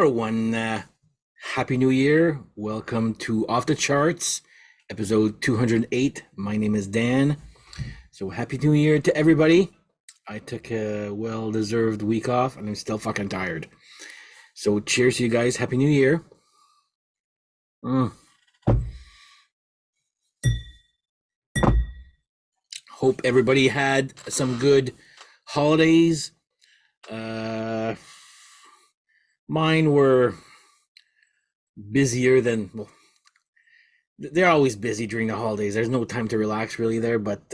everyone. Happy New Year. Welcome to Off the Charts, episode 208. My name is Dan. So, Happy New Year to everybody. I took a well deserved week off and I'm still fucking tired. So, cheers to you guys. Happy New Year. Hope everybody had some good holidays. Mine were busier than, well, they're always busy during the holidays. There's no time to relax really there. But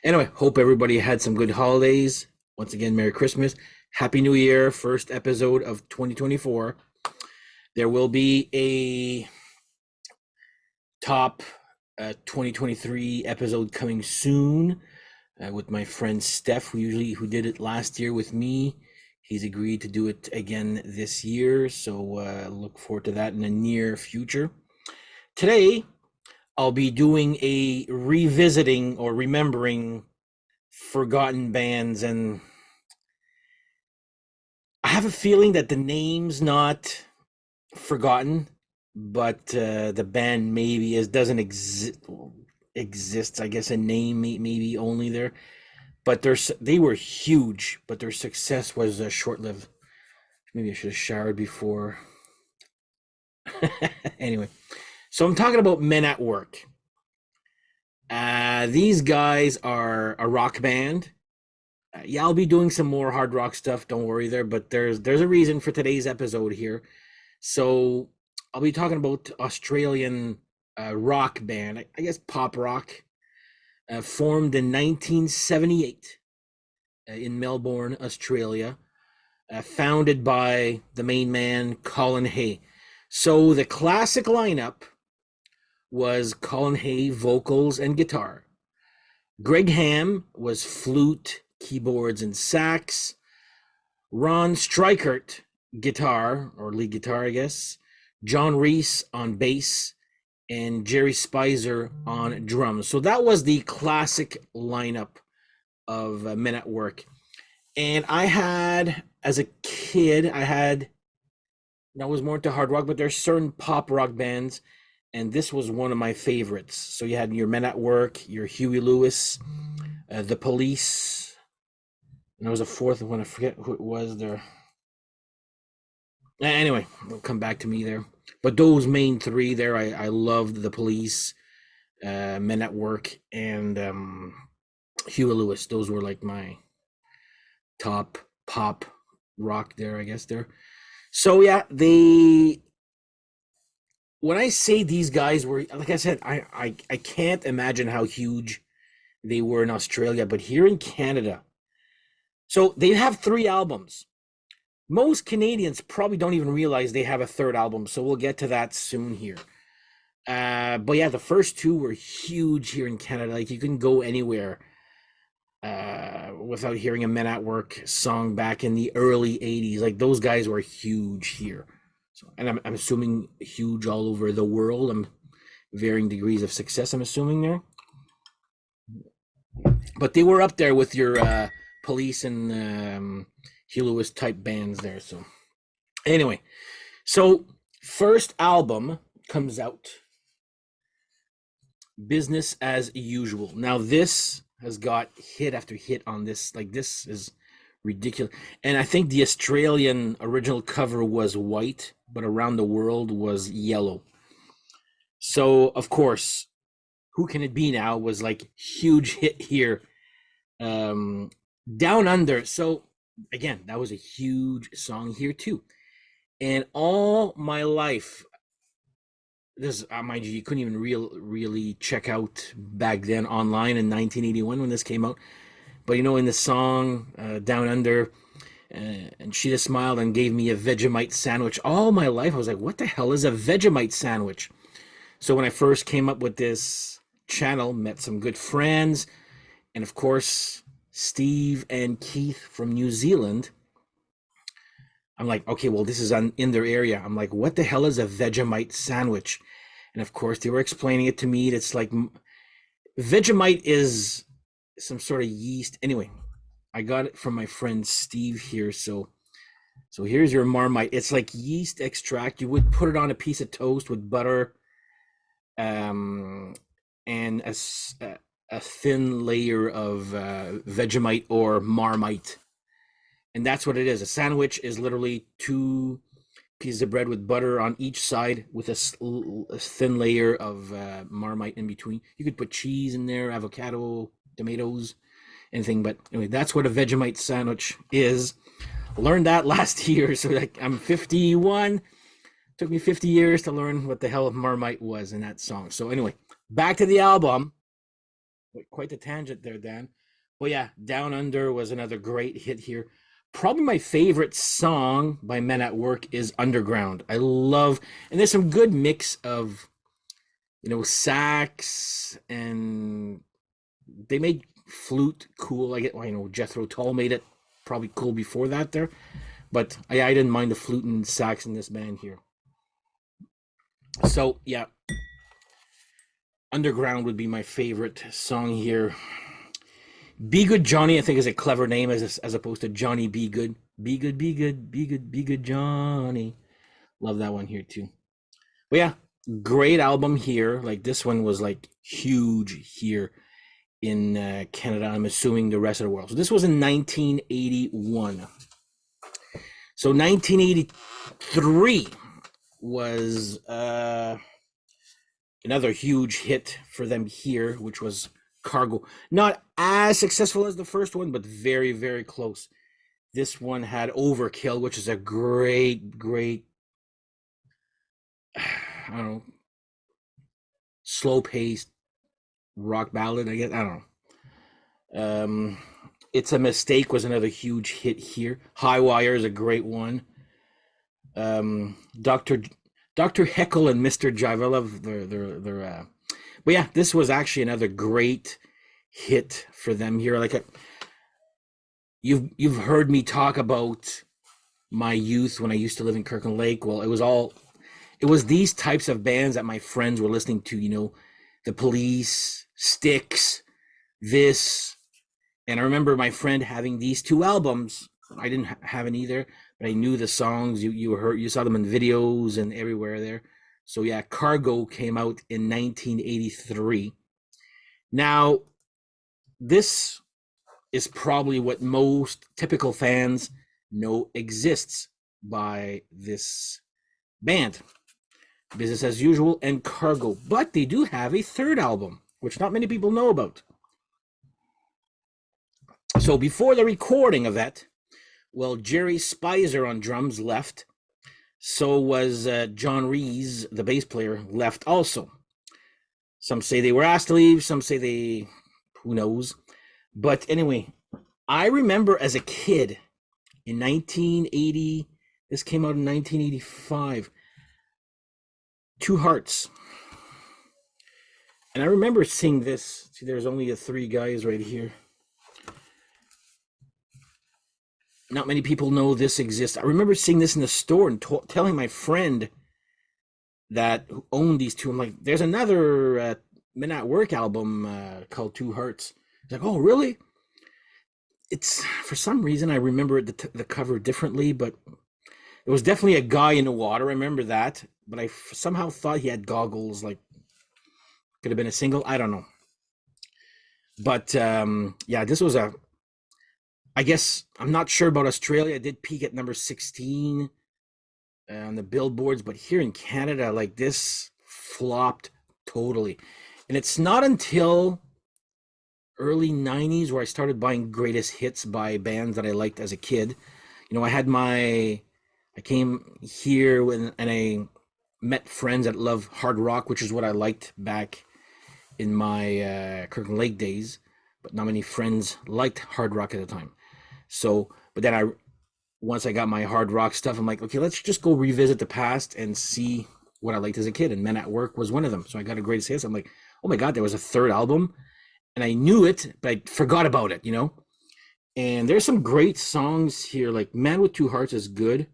anyway, hope everybody had some good holidays. Once again, Merry Christmas. Happy New Year. First episode of 2024. There will be a top 2023 episode coming soon with my friend Steph, who did it last year with me. He's agreed to do it again this year. So look forward to that in the near future. Today, I'll be doing a revisiting or remembering forgotten bands, and I have a feeling that the name's not forgotten, but the band maybe doesn't exist. I guess a name maybe only there, but they were huge, but their success was short-lived. Maybe I should have showered before. Anyway. So I'm talking about Men at Work. These guys are a rock band. Yeah, I'll be doing some more hard rock stuff. Don't worry there, but there's a reason for today's episode here. So I'll be talking about Australian rock band, I guess pop rock, formed in 1978 in Melbourne, Australia, founded by the main man, Colin Hay. So the classic lineup was Colin Hay vocals and guitar. Greg Ham was flute, keyboards, and sax. Ron Strykert, guitar, or lead guitar, I guess. John Reese on bass, and Jerry Spicer on drums. So that was the classic lineup of Men at Work. And as a kid, that was more into hard rock, but there's certain pop rock bands, and this was one of my favorites. So you had your Men at Work, your Huey Lewis, The Police, and there was a fourth one. I forget who it was there. Anyway, it'll come back to me there. But those main three there, I loved The Police, Men at Work, and Huey Lewis. Those were like my top pop rock there, I guess there. So yeah, when I say these guys were, like I said, I can't imagine how huge they were in Australia, but here in Canada, so they have 3 albums. Most Canadians probably don't even realize they have a third album, so we'll get to that soon here. But yeah, the first 2 were huge here in Canada. Like you couldn't go anywhere without hearing a Men at Work song back in the early 80s. Like those guys were huge here. So, and I'm assuming huge all over the world. Varying degrees of success, I'm assuming there. But they were up there with your Police and Huey Lewis type bands there. So anyway, so first album comes out, Business as Usual. Now this has got hit after hit on this. Like this is ridiculous. And I think the Australian original cover was white, but around the world was yellow. So of course, Who Can It Be Now was like huge hit here. Down Under. So again, that was a huge song here too. And all my life, this mind you couldn't even really check out back then online in 1981 when this came out. But in the song Down Under, and she just smiled and gave me a Vegemite sandwich. All my life I was like, what the hell is a Vegemite sandwich? So when I first came up with this channel, met some good friends, and of course Steve and Keith from New Zealand. I'm like, okay, well, this is in their area. I'm like, what the hell is a Vegemite sandwich? And of course they were explaining it to me. It's like Vegemite is some sort of yeast. Anyway, I got it from my friend Steve here. So So here's your Marmite. It's like yeast extract. You would put it on a piece of toast with butter, um, and a thin layer of Vegemite or Marmite, and that's what it is. A sandwich is literally two pieces of bread with butter on each side with a thin layer of Marmite in between. You could put cheese in there, avocado, tomatoes, anything. But anyway, that's what a Vegemite sandwich is. Learned that last year, so like I'm 51. Took me 50 years to learn what the hell Marmite was in that song. So anyway, back to the album. Quite the tangent there, Dan. But yeah, Down Under was another great hit here. Probably my favorite song by Men at Work is Underground. I love, and there's some good mix of, sax, and they made flute cool. Jethro Tull made it probably cool before that there, but I didn't mind the flute and sax in this band here. So yeah, Underground would be my favorite song here. Be Good Johnny, I think, is a clever name as opposed to Johnny Be Good. Be good, be good, be good, be good, Johnny. Love that one here too. But yeah, great album here. Like this one was like huge here in Canada. I'm assuming the rest of the world. So this was in 1981. So 1983 was another huge hit for them here, which was Cargo. Not as successful as the first one, but very, very close. This one had Overkill, which is a great, great, I don't know, slow-paced rock ballad, I guess. I don't know. It's a Mistake was another huge hit here. High Wire is a great one. Dr. Heckle and Mr. Jive. I love their but yeah, this was actually another great hit for them here. You've heard me talk about my youth when I used to live in Kirkland Lake. Well, it was these types of bands that my friends were listening to, The Police, Styx, this. And I remember my friend having these two albums. I didn't have it either, but I knew the songs. You saw them in videos and everywhere there. So yeah, Cargo came out in 1983. Now, this is probably what most typical fans know exists by this band. Business as Usual and Cargo. But they do have a third album, which not many people know about. So before the recording of that, well, Jerry Spicer on drums left. So was John Rees, the bass player, left also. Some say they were asked to leave. Some say who knows. But anyway, I remember as a kid in 1980, this came out in 1985, Two Hearts. And I remember seeing this. See, there's only the three guys right here. Not many people know this exists. I remember seeing this in the store and telling my friend that owned these two. I'm like, there's another Men at Work album called Two Hearts. He's like, oh, really? It's, for some reason, I remember the cover differently, but it was definitely a guy in the water. I remember that, but I somehow thought he had goggles. Like, could have been a single. I don't know. But yeah, this was I guess I'm not sure about Australia. It did peak at number 16 on the billboards, but here in Canada, like this flopped totally. And it's not until early 90s where I started buying greatest hits by bands that I liked as a kid. I came here and I met friends that love hard rock, which is what I liked back in my Kirkland Lake days, but not many friends liked hard rock at the time. So, but then once I got my hard rock stuff, I'm like, okay, let's just go revisit the past and see what I liked as a kid. And Men at Work was one of them. So I got a greatest hits. I'm like, oh my God, there was a third album. And I knew it, but I forgot about it, And there's some great songs here. Like Man with Two Hearts is good.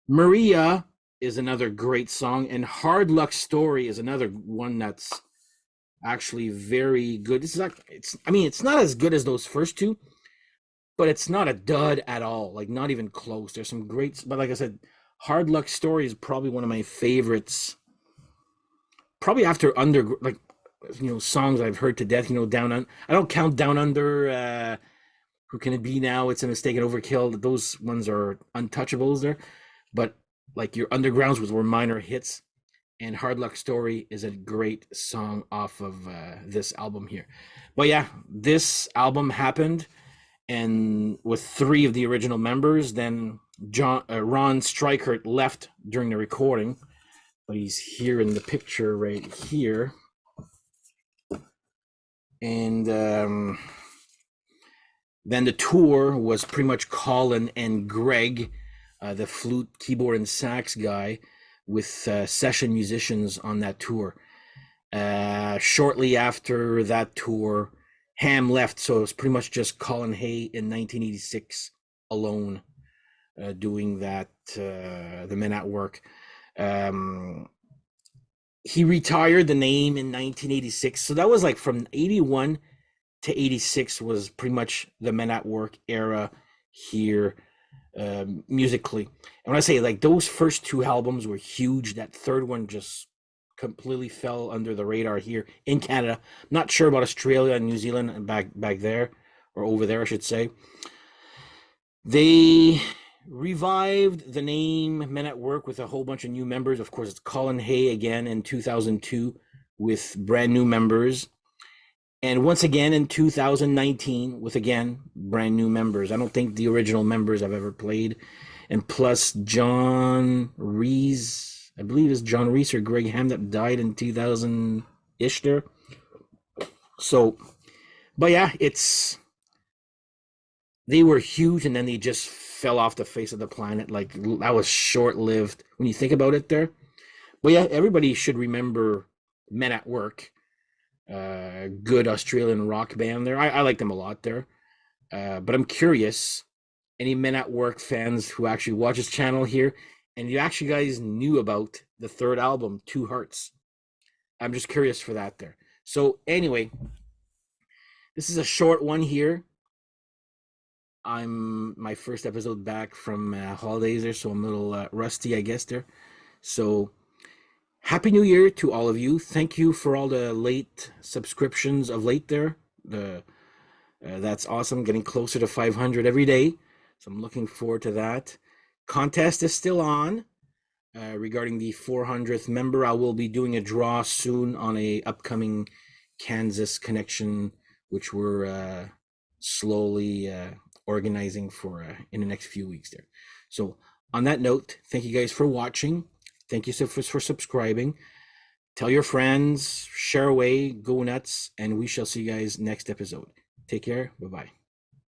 Maria is another great song. And Hard Luck Story is another one that's actually very good. It's not as good as those first two, but it's not a dud at all. Like not even close. There's some great, but like I said, Hard Luck Story is probably one of my favorites. Probably after like songs I've heard to death. Down on. I don't count Down Under. Who can it be now? It's a mistake and overkill. Those ones are untouchables there, but like your undergrounds were minor hits, and Hard Luck Story is a great song off of this album here. But yeah, this album happened, and with three of the original members, then Ron Strykert left during the recording, but he's here in the picture right here, and then the tour was pretty much Colin and Greg, the flute, keyboard, and sax guy, with session musicians on that tour. Shortly after that tour, Ham left, so it was pretty much just Colin Hay in 1986 alone, doing that, the Men at Work. He retired the name in 1986, so that was like from 81 to 86 was pretty much the Men at Work era here, musically. And when I say like those first two albums were huge, that third one just completely fell under the radar here in Canada. I'm not sure about Australia and New Zealand and back there, or over there, I should say. They revived the name Men at Work with a whole bunch of new members. Of course, it's Colin Hay again in 2002 with brand new members. And once again in 2019 with, again, brand new members. I don't think the original members have ever played. And plus John Reese, I believe it's John Reese or Greg Ham that died in 2000-ish there. So, but yeah, they were huge and then they just fell off the face of the planet. Like that was short-lived when you think about it there. But yeah, everybody should remember Men at Work. Good Australian rock band there. I like them a lot there. But I'm curious, any Men at Work fans who actually watch this channel here, and you actually guys knew about the third album, Two Hearts. I'm just curious for that there. So anyway, this is a short one here. I'm my first episode back from holidays there, so I'm a little rusty, I guess there. So Happy New Year to all of you. Thank you for all the late subscriptions of late there. That's awesome. Getting closer to 500 every day. So I'm looking forward to that. Contest is still on regarding the 400th member. I will be doing a draw soon on a upcoming Kansas connection, which we're slowly organizing for in the next few weeks there. So on that note, thank you guys for watching. Thank you for subscribing. Tell your friends, share away, go nuts, and we shall see you guys next episode. Take care. Bye-bye.